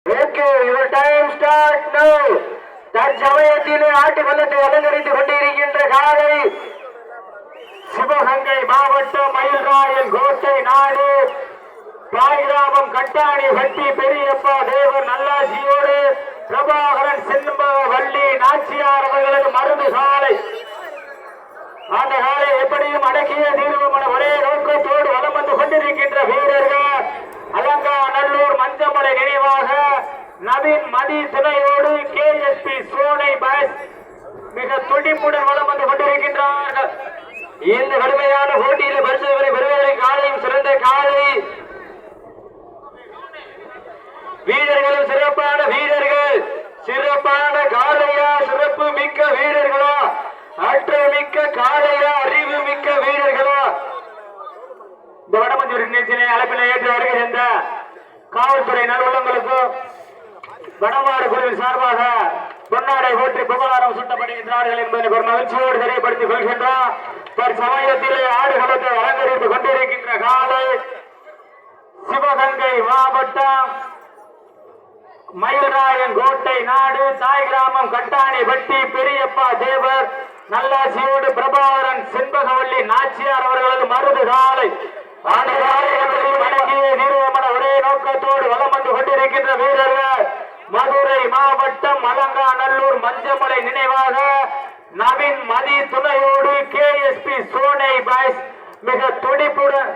Okay, your time start now. தற்சமயத்திலே ஆட்டு பள்ளத்தை அலங்கரித்துக் கொண்டிருக்கின்ற காலை சிவகங்கை மாவட்டம் மயில்ராயன் கோட்டை நாடு தாய்கிராமம் கட்டாணி வட்டி பெரியப்பா தேவர் நல்லாசியோடு பிரபாகரன் செண்பகவல்லி நாச்சியார் அவர்களது மருந்து சாலை. அந்த காலை எப்படியும் அடக்கிய தீர்வுமான ஒரே நோக்கத்தோடு வலம் வந்து கொண்டிருக்கின்ற வீரர்கள் அலங்கா நல்லூர் மஞ்சமலை நினைவாக நவீன் மதி துணையோடு KSP சோனை பாய்ஸ் மிக துடிப்புடன் வலம் வந்து கொண்டிருக்கின்றார்கள். இந்த கடுமையான போட்டியில் பரிசுகளை பெறுவதை காலையும் சிறந்த காலை வீரர்களும் சிறப்பான வீரர்கள். சிறப்பான காலையா, சிறப்பு மிக்க வீரர்களா, ஆற்றல் மிக்க காலையா, அறிவு மிக்க வீரர்களா? இந்த வடமஞ்சூர் நிகழ்ச்சியை அழைப்பினை ஏற்று வருகை சென்ற காவல்துறை நல்வள்ளங்களுக்கும் வடமாடு குழுவின் சார்பாக பொன்னாடை போற்றி புகழாரம் சுட்டப்படுகின்றார்கள் என்பதை ஒரு மகிழ்ச்சியோடு தெரியப்படுத்திக் கொள்கின்றார். சமயத்திலே ஆடுகளத்தை அலங்கரித்துக் கொண்டிருக்கின்ற காலை சிவகங்கை மாவட்டம் மயில்ராயன் கோட்டை நாடு தாய் கிராமம் கட்டாணி வட்டி பெரியப்பா தேவர் நல்லாசியோடு பிரபாகரன் செண்பகவல்லி நாச்சியார் அவர்களது மருது காலை. அந்த காலையை நிறுவன ஒரே நோக்கத்தோடு வலம் வந்து கொண்டிருக்கின்ற வீரர்கள் மதுரை மாவட்டம் அலங்கா நல்லூர் மஞ்சமலை நினைவாக நவீன் மதி துணையோடு KSP சோனை பாய்ஸ் மிக துடிப்புடன்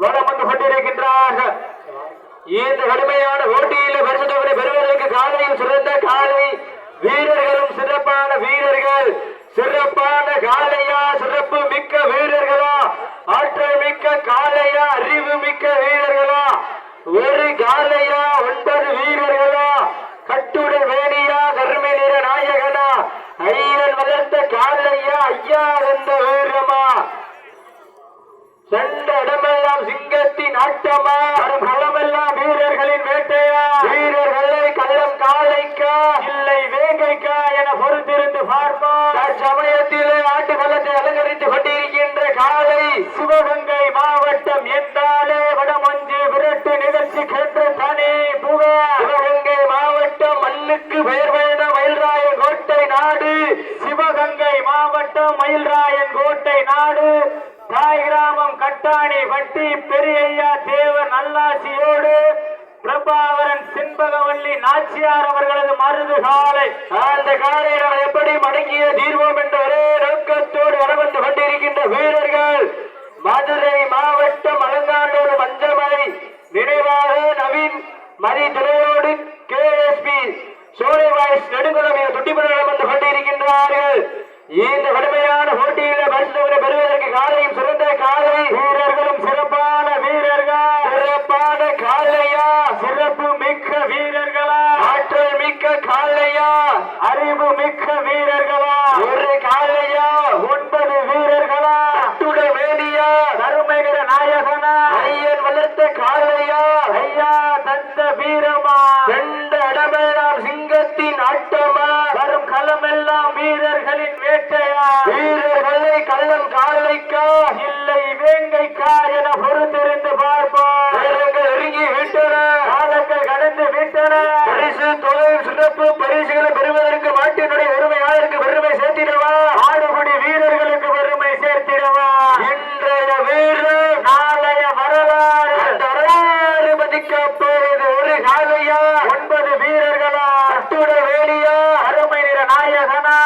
வலம் வந்து கொண்டிருக்கின்றார்கள். இந்த கடுமையான போட்டியில் பரிசுகளை பெறுவதற்கு காலையும் சிறந்த காலை வீரர்களும் சிறப்பான வீரர்கள். சிறப்பான காலையா, சிறப்பு மிக்க வீரர்களா, ஆற்றல் மிக்க காலையா, அறிவு மிக்க வீரர்களா? ஒரு காலையா, 9 வீரர்களா? கட்டுடல் வேணியா, கருமை நிற நாயகனா, ஐயன் வளர்த்த காலையா, ஐயா என்ற வீரமா? சென்ற இடமெல்லாம் சிங்கத்தின் ஆட்டமா, களமெல்லாம் வீரர்களின் வேட்டையா? வீரர்களை கள்ளம் காலைக்கா இல்லை வேங்கைக்கா என பொறுத்திருந்து பார்ப்போம். தற்சமயத்திலே ஆட்டு பள்ளத்தை அலங்கரித்துக் கொண்டிருக்கின்ற காலை சிவகங்கை மாவட்டம் என்றாலே வடமஞ்சு விரட்டு நிகழ்ச்சி கேட்டு தனி புகார். சிவகங்கை மாவட்டம் மண்ணுக்கு பெயர் வேண்ட மயில்ராயன் கோட்டை நாடு. சிவகங்கை மாவட்டம் மயில்ராயன் கோட்டை நாடு தாய் கிராமம் கட்டாணி வட்டி பெரியய்யா தேவர் நல்லாசியோடு பிரபாகரன் செண்பகவல்லி நாச்சியார் அவர்களது மருது காலை. அந்த காலை நாம் எப்படி மடங்கிய தீர்வோம் என்ற ஒரே நோக்கத்தோடு வரவந்து கொண்டிருக்கின்ற வீரர்கள் மதுரை மாவட்டம் அலங்காண்டோடு மஞ்சமலை நினைவாக நவீன் மதி துணையோடு KSP சோனை வாய்ஸ் நெடுங்குளம் துட்டிபுரம் வந்து கொண்டிருக்கின்றார்கள். இந்த கடுமையான போட்டியில பரிசுகளை பெறுவதற்கு காலையும் சிறந்த காலை வீரர்களும் சிறப்பான வீரர்கள். சிறப்பான காலையா, சிறப்பு மிக்க வீரர்களா, ஆற்றல் மிக்க காலையா, அறிவு மிக்க வீரர்களா? ஒரு காலையா, 9 வீரர்களா? கட்டுடல் வேணியா, கருமைகிற நாயகனா, ஐயன் வளர்த்த காலையா, ஐயா தந்த வீரமா? சென்ற இடமெல்லாம் சிங்கத்தின் ஆட்டமா, வரும் களமெல்லாம் வீரர்களின் வேட்டையா? வீரர்களை கள்ளம் காலைக்கா இல்லை வேங்கைக்கா என பொறுத்திருந்து பார்ப்போம். நெருங்கி விட்டன, காலங்கள் கடந்து விட்டன. பரிசு தொகை சிறப்பு பரிசுகளை பெறுவதற்கு மாட்டினுடைய பெருமையாளருக்கு பெருமை சேர்த்திடவா, ஆடுபடி வீரர்களுக்கு பெருமை சேர்த்திடவா? இன்றைய வீரர் நாளைய வரலாறு. வரலாறு பதிக்கப்போவது ஒரு காலையா, 9 வீரர்களா? கட்டுடல் வேணியா, அருமை நிற நாயகனா,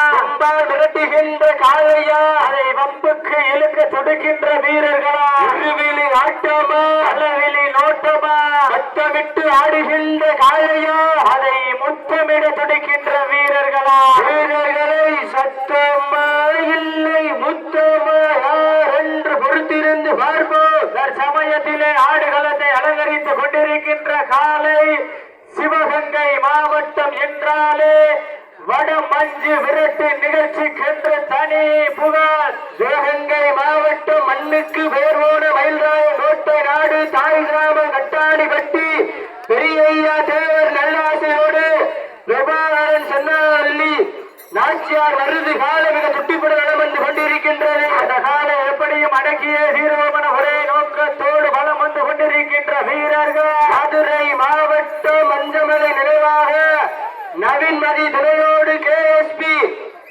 மிரட்டுகின்ற காலையா, அதை வம்புக்கு இழுக்க துடுக்கின்ற வீரர்களா? இருவிழி ஆட்டமா, அளவிழி நோட்டமா? சத்தமிட்டு ஆடுகின்ற காலையா, அதை முத்தமிட துடிக்கின்ற வீரர்களா? வீரர்களை சத்தமா இல்லை முத்தமா யார் என்று பொறுத்திருந்து பார்ப்போம். தற்சமயத்திலே ஆடுகளத்தை அலங்கரித்துக் கொண்டிருக்கின்ற காலை சிவகங்கை மாவட்டம் என்றாலே வடமஞ்சு விரட்டு நிகழ்ச்சிக்கென்று தனி புகார். சிவகங்கை மாவட்டம் மண்ணுக்கு பெயர் போன மயில்ராயன் கோட்டை நாடு தாய் கிராமம் கட்டாணி வட்டி பெரியய்யா தேவர் நல்லாசியோடு பிரபாகரன் சென்னாவல்லி நாச்சியார் மருது காலை மிக துட்டிப்பட வலம் வந்து கொண்டிருக்கின்றது. அந்த காலை எப்படியும் அடக்கிய தீர்வமன ஒரே நோக்கத்தோடு வலம் வந்து கொண்டிருக்கின்ற வீரர்கள் துணையோடு கேஎஸ்பி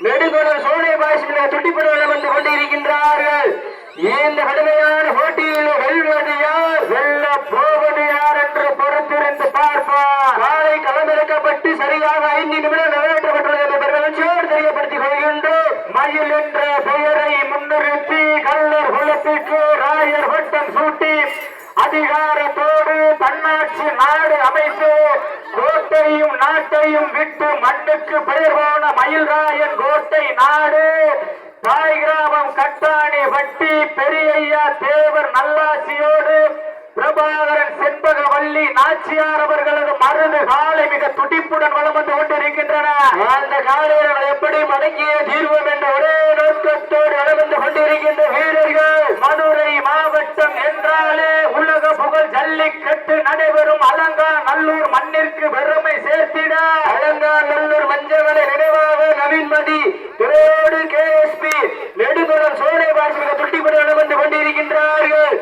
நெடுங்குளம் சோனை பாய்ஸ் துட்டிப்படம் வந்து கொண்டிருக்கின்றார்கள். இந்த கடுமையான போட்டியில் வெல்வது யார், வெல்ல போவது யார் என்று பொறுத்திருந்து பார்ப்பார். காலை களமிறக்கப்பட்டு சரியாக 5 நிமிடம் நிறைவேற்றப்பட்டுள்ளது என்ற பெருமகிழ்ச்சியோடு தெரியப்படுத்திக் கொள்கின்றோம். மயில் என்ற பெயரை முன்னிறுத்தி கல்லர் குலத்திற்கு ராயர் வட்டம் சூட்டி அதிகாரத்தோடு தன்னாட்சி நாடு அமைத்து கோட்டையும் நாட்டையும் விட்டு மண்ணுக்கு பெயர் போன மயில்ராயன் கோட்டை நாடு தாய் கிராமம் கட்டாணி வட்டி பெரியய்யா தேவர் நல்லாசியோடு பிரபாகரன் செண்பகவல்லி நாச்சியார் அவர்களது மருது காலை மிக துடிப்புடன் வளம் வந்து கொண்டிருக்கின்றன. அந்த காலையை எப்படி மடங்கிய தீர்வோம் என்ற ஒரே நோக்கத்தோடு வளம் வந்து கொண்டிருக்கின்ற வீரர்கள் மதுரை மாவட்டம் என்றாலே உலக புகழ் ஜல்லிக்கட்டு நடைபெறும் அலங்கா நல்லூர் மண்ணிற்கு பெருமை சேர்த்திட அலங்கா நல்லூர் மஞ்சவனை நினைவாக நவீன்மதி துறையோடு கேஎஸ்பி நெடுங்குளம் சோனை பாய்ஸ் மிக துடிப்புடன் வளம் வந்து கொண்டிருக்கின்றார்கள்.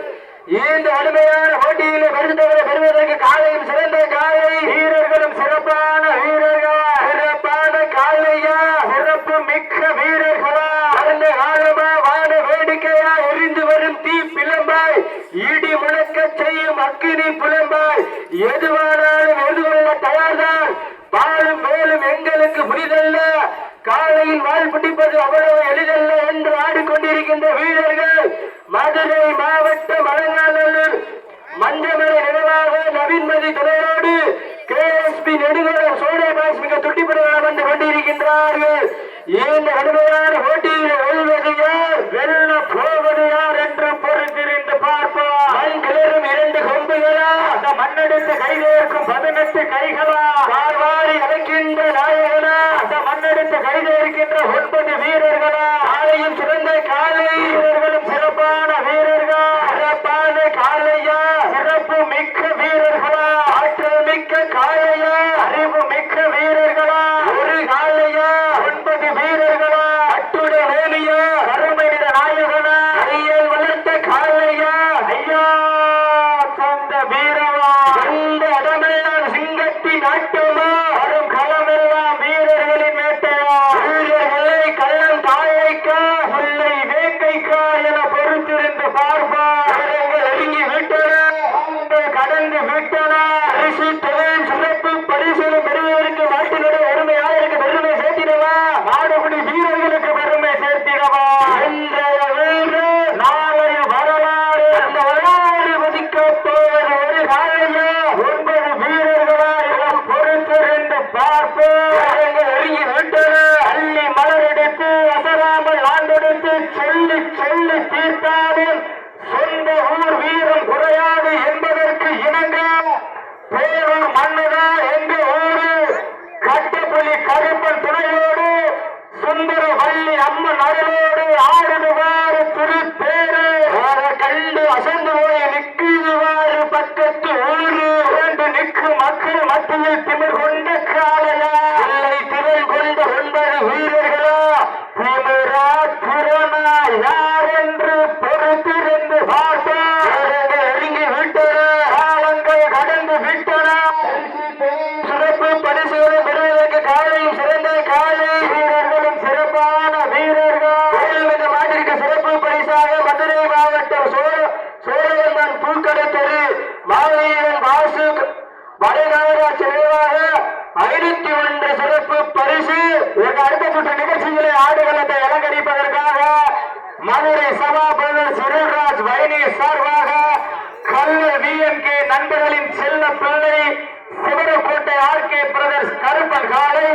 இந்த அருமையான போட்டியிலே பரிசுத்தவரை பெறுவதற்கு காலையும் சிறந்த காலை வீரர்களும் சிறப்பான வீரர்கள், சிறப்பான காலையா, சிறப்பு மிக்க வீரர்களா, அந்த காலமா வான வேடிக்கையா எரிந்து வரும் தீ பிளம்பாய் இடி முழக்க செய்யும் அக்கினி புலம்பாய் எதுவானாலும் எதிர்கொள்ள தயார்தான். பாலும் மேலும் எங்களுக்கு புரிதல்ல, காலையில் வாழ் பிடிப்பது அவ்வளவு எளிதல்ல என்று ஆடிக்கொண்டிருக்கின்ற வீரர்கள் மதுரை மாவட்டம் அலங்காநல்லூர் மஞ்சமலை நினைவாக நவீன்மதி துணையோடு கேஎஸ்பி நெடுங்குளம் சோனை பாய்ஸ் மிக துட்டிப்படம் வந்து கொண்டிருக்கின்றார்கள். இந்த கடுமையான போட்டியில் வெல்வது யார், வெல்ல போவது யார் என்று பொறுத்திருந்து பார்ப்போம். மண் கிளறும் 2 கொம்புகளா, அந்த மண்ணெடுத்து கைதேர்க்கும் 18 கைகளா, வாழ்வாரி அழைக்கின்ற நாயகனா, அந்த மண்ணெடுத்து கைதேர்க்கின்ற 9 வீரர்களா, காலையும் சிறந்த காலை வீரர்களும் சிறப்பான வீரர்கள், சிறப்பான காலையா, சிறப்பு மிக்க வீரர்களா, ஆற்றல் மிக்க காலையா, அறிவு மிக்க வீரர்களா, ஒரு காலையா, 9 வீரர்களா, அட்டுட வேலியா, கருமையிட நாயகனா, ஐயல் வளர்த்த காலையா, ஐயா சொந்த வீரவா, இந்த இடமெல்லாம் சிங்கத்தின் ஆட்டமா, வரும் களமெல்லாம் வீரர்களின் வேட்டையா, வீரர்களை கள்ளம் தாழைக்கா முல்லை வேட்டைக்கா என பொறுத்திருந்து பார்ப்பா. நெருங்கி விட்டன, கடந்து விட்டன, பரிசு தொகையும் சிறப்பு பரிசுகளும் பெறுவதற்கு நாட்டினுடைய பெருமையாளருக்கு பெருமை சேர்த்திடவா, நாடுபடி வீரர்களுக்கு பெருமை சேர்த்திடவா, இன்றைய வீரர் நாளைய வரலாறு, அந்த வரலாறு மதிக்கப்போவது ஒரு காலையா 9 வீரர்களா என பொறுத்திருந்து பார்ப்போம். நெருங்கி விட்டன, அள்ளி மலரெடுத்து அசராமல் ஆண்டெடுத்து சொல்லி சொல்லி தீர்த்தாலும் சொந்த ஊர் வீரம் குறையாது என்பதற்கு இணங்க பேரூர் மன்னரா எங்க ஊரு கட்டப்புலி கருப்பன் துணையோடு சுந்தர வள்ளி அம்மன் அருளோடு ஆடுவாறு திருப்பேரு கண்டு அசந்து போய் நிற்குவாறு பக்கத்து ஊரு 2 நிற்கு மக்கள் மத்தியில் திமிர் கொண்ட காலையா, இல்லை திமிர் கொண்ட 9 வீரர்களா, திமிரா திறனா யார் என்று பொறுத்திருந்து பார்ப்போம். நெருங்கி விட்டன, காலங்கள் கடந்து விட்டன, சிறப்பு பரிசுகளை பெறுவதற்கு காலையும் சிறந்த காலை வீரர்களும் சிறப்பான வீரர்கள். இந்த மாட்டிற்கு சிறப்பு பரிசாக மதுரை மாவட்டம் சோழவர்மன் பூக்கடை தெரு மாவீரன் வாசு வடநாகராட்சி நினைவாக 501 சிறப்பு பரிசு. இதற்கு அடுத்த சுற்று நிகழ்ச்சிகளை ஆடுகளத்தை அலங்கரிப்பதற்காக மதுரை சபாபதி சுரேல்ராஜ் வைனி சார்பாக கல்லூர் விஎம்கே நண்பர்களின் செல்ல பிள்ளை சிவரக்கோட்டை ஆர்கே பிரதர்ஸ் கருப்பன் காலை,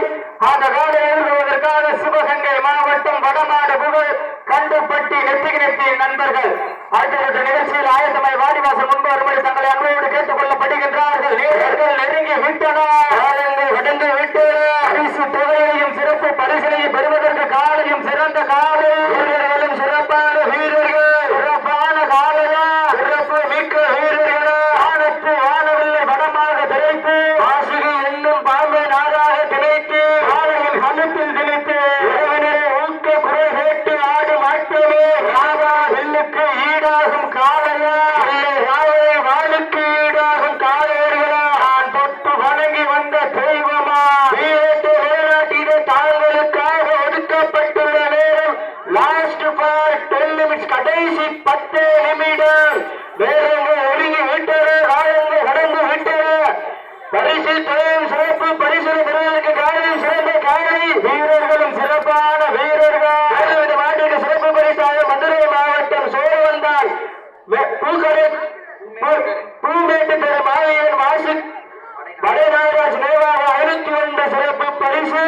அந்த காலை எதிர்கொள்வதற்காக சிவகங்கை மாவட்டம் வடமாடு புகழ் கண்டுப்பட்டி நெத்தி நண்பர்கள் அடுத்த நிகழ்ச்சியில் ஆயத்தமாய் வாடிவாசல் முன்பு வரும்படி தங்களை அன்போடு கேட்டுக் கொள்ளப்படுகின்றார்கள். வீரர்கள் நெருங்கி விட்டன, காலங்கள் கடந்து விட்டன, பரிசு தொகையையும் சிறப்பு பரிசினையும் பெறுவதற்கு காலையும் சிறந்த காலை வீரர்களும் சிறப்பான வீரர்கள், சிறப்பான காலையா, சிறப்பு மிக்க வீரர்களா, வானத்து வானவில்லை வடமாக திரைத்து வாசுகி என்னும் பாம்பை நாடாக திணைத்து காலையில் கழுத்தில் திணித்து உறவினரை ஊக்க குறை கேட்டு ஆடும் ஆட்டமே ராவா வில்லுக்கு ஈடாகும் காலையா, இல்லை ராவை வாளுக்கு ஈடாகும் காலையர்களா, நான் தொட்டு வணங்கி சிறப்பு பரிசு பெறுவதற்கு காலையில் சிறந்த காலை வீரர்களும் சிறப்பான வீரர்கள் மாட்டுக்கு சிறப்பு பரிசாக மதுரை மாவட்டம் சோழவந்தான் பூமேட்டு பெரு மாவீரன் வாசு வடநாராஜ் நினைவாக 51 சிறப்பு பரிசு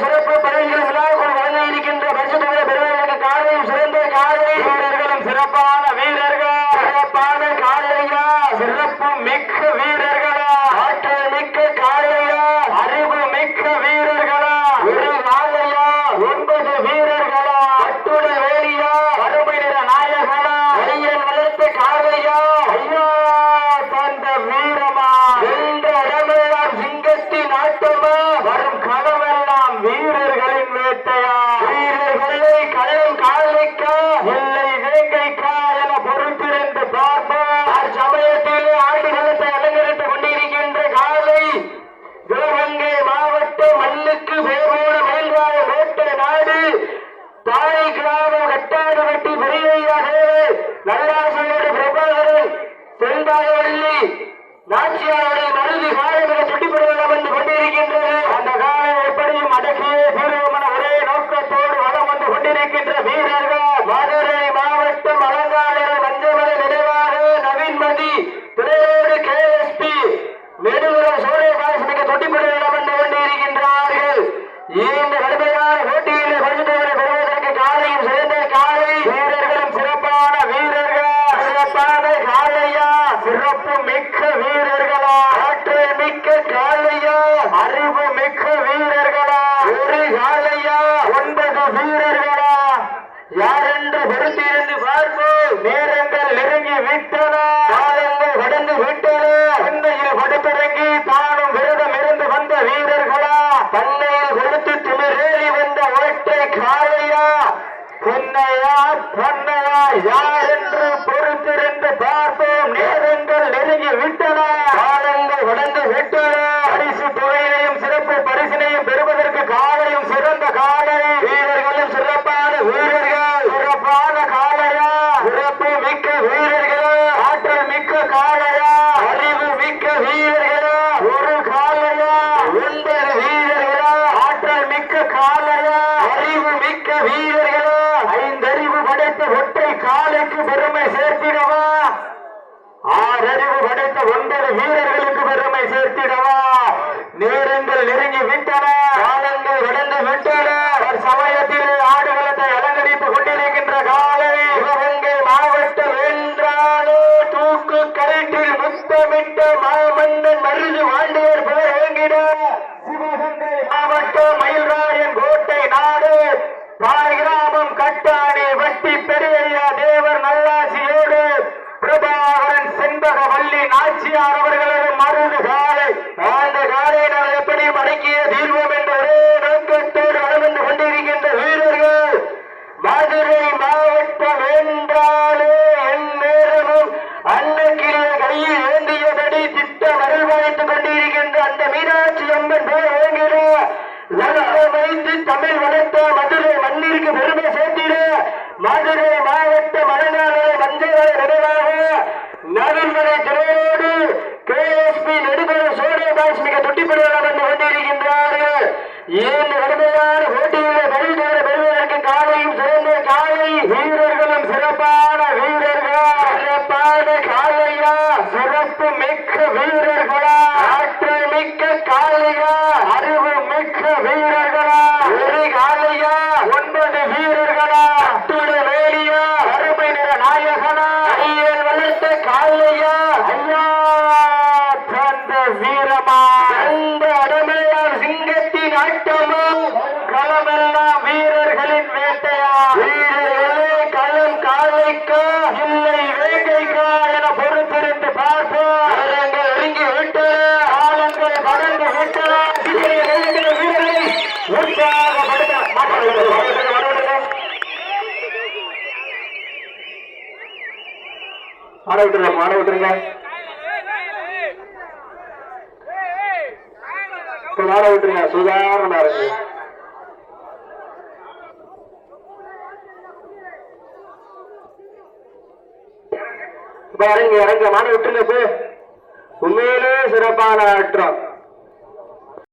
சிறப்பு பரிசுகள் விழாக்குள் வழங்க இருக்கின்ற பரிசு தொகை பெறுவதற்கு காலையும் சிறந்த காலை வீரர்களும் சிறப்பான வீரர்கள் சிறப்பான காலையா சிறப்பு மிக்க வீரர்களா ஆற்றல் மிக்க காலையா அறிவு மிக்க வீரர்களா ஒரு காலையா 9 வீரர்களா அட்டுடல் வேலியா கருமை நிற நாயகனா ஐயன் வளர்த்த காலையா ஐயா தந்த வீரமா என்ற இடமெல்லாம் சிங்கத்தின் ஆட்டமா வரும் களமெல்லாம் வீரர்களின் வேட்டையா வீரர்களை களம் காலைக்கா இல்லை வேங்கைக்கா என பொறுத்திருந்து பார்ப்போம் சமயத்திலே ஆடுகளத்தை அலங்கரித்துக் கொண்டிருக்கின்ற காலை சிவகங்கை மாவட்டம் மண்ணுக்கு பேரோட மயில்வாழ வேட்டை நாடு தாய் கிராமம் கட்டாரவட்டி பெரியையாக நல்லாசியோடு பிரபாகரன் செந்தாயவள்ளி நாச்சியாருடைய மருது காலமிக சுட்டிப்படுவதாக வந்து கொண்டிருக்கின்றது அந்த காலம் எப்படியும் அடக்கியே தீர்வுமன ஒரே நோக்கத்தோடு வளம் வந்து கொண்டிருக்கின்ற வீரர்கள் மதுரை மாவட்டம் அலங்காநகர் மஞ்சமலை நினைவாக நவீன்மதி துணையோடு கேஎஸ்பி நெடுகுளம் சோழபாஸ் மிக தொட்டிப்படுவதாக வந்து கொண்டிருக்கின்றார்கள் இந்த கடுமையான போட்டியிலே பரிசு தொகை பெறுவதற்கு காலையும் சிறந்த காலை வீரர்களும் சிறப்பான வீரர்கள் சிறப்பான காலையா சிறப்பு மிக்க வீரர்களா ஆற்றல் மிக்க காலையா அறிவு மிக்க வீரர்களா ஒரு காலையா 9 வீரர்களா யார் என்று பொறுத்திருந்து பார்ப்போம் நேரங்கள் நெருங்கி விட்டன காலங்கள் கடந்து விட்டன சென்னையில் படுத்திறங்கி தானும் விரதம் இருந்து வந்த வீரர்களா பண்ணையில் கொடுத்து திமிரேறி வந்த ஓட்டை காலையா பொன்னையா பொன்னையா யார் என்று பொறுத்திருந்து பார்ப்போம் நேரங்கள் நெருங்கி விட்டன காலங்கள் கடந்து விட்டன பரிசு தொகையையும் சிறப்பு பரிசினையும் பெறுவதற்கு காலையும் சிறந்த காலை வீரர்களும் சிறப்பான வீரர்கள் சிறப்பான காலையா சிறப்பு மிக்க வீரர்கள் ஆற்றல் மிக்க காலையா அறிவு மிக்க வீரர்கள் ஒரு காலையா 9 வீரர்கள் ஆற்றல் மிக்க காலையா அறிவு மிக்க வீரர்கள் 5 அறிவு படைத்த ஒற்றை காலைக்கு பெருமை சேர்த்திடவா 6 அறிவு படைத்த 9 வீரர்களுக்கு பெருமை சேர்த்திடவா நேரங்கள் நெருங்கி விட்டன காலங்கள் கடந்து விட்டன சமயத்தில் ஆடுகளத்தை அலங்கரித்துக் கொண்டிருக்கின்ற காலை சிவகங்கை மாவட்டம் என்றாலே தூக்கு கயிற்றில் முத்தமிட்ட மாமன்னன் மருது வாண்டியர் பெயர் ஓங்கிட சிவகங்கை மாவட்டம் மயில்ராயன் கோட்டை நாடு தாய் கிராமம் கட்டாணி வட்டி பெரியய்யா தேவர் நல்லாசியோடு பிரபாகரன் செண்பகவல்லி நாச்சியார் அவர்களது மருது காலை அந்த காலை நாம் எப்படி அடக்கிய தீர்வோம் என்ற ஒரே நோக்கத்தோடு வளம் வந்து கொண்டிருக்கின்ற வீரர்கள் மதுரை மாவட்டம் என்றாலே என் நேரமும் அன்னக்கிளிய கையில் ஏந்தியபடி திட்டம் அருள்வாய்த்துக் கொண்டிருக்கின்ற அந்த மீனாட்சி அம்மன் பேர் ஓங்கிட வைத்து தமிழ் வளர்த்த மதுரை மண்ணிற்கு பெருமை சேர்த்திட மதுரை மாவட்டம் அலங்காநகர் மஞ்சள் நினைவாக நவீன்மலை துணையோடு கேஎஸ்பி நெடுகுளம் சோழபாஸ் மிக தொட்டிப்படுவதாக வந்து கொண்டிருக்கின்றார்கள் இந்த கடுமையான போட்டியிலே பரிசு தொகை பெறுவதற்கு காலையும் சிறந்த காலை வீரர்களும் சிறப்பான வீரர்கள் சிறப்பான காலையா சிறப்பு மிக்க வீரர்களா ஆற்றல் மிக்க காலையா அறிவு மிக்க வீரர்களா ஒரு காலையா 9 வீரர்களா அட்டுட வேலியா கருமை நிற நாயகனா ஐயன் வளர்த்த காலையா ஐயா தந்த வீரமா அந்த இடமெல்லாம் சிங்கத்தின் ஆட்டமா களமெல்லாம் வீரர்களின் வேட்டையா வீரர்களே களம் காலைக்கா இல்லை வேங்கைக்கா என பொறுத்திருந்து பார்ப்போம் நேரங்கள் நெருங்கி விட்டன காலங்கள் கடந்து விட்டன வீரர்களை உற்சாகப்படுத்த மாட விட்டுருங்க மாட விட்டுருங்க சுதாரணமா இருக்கு இறங்க மாட விட்டுருங்க உண்மையிலே சிறப்பான ஆட்டம்.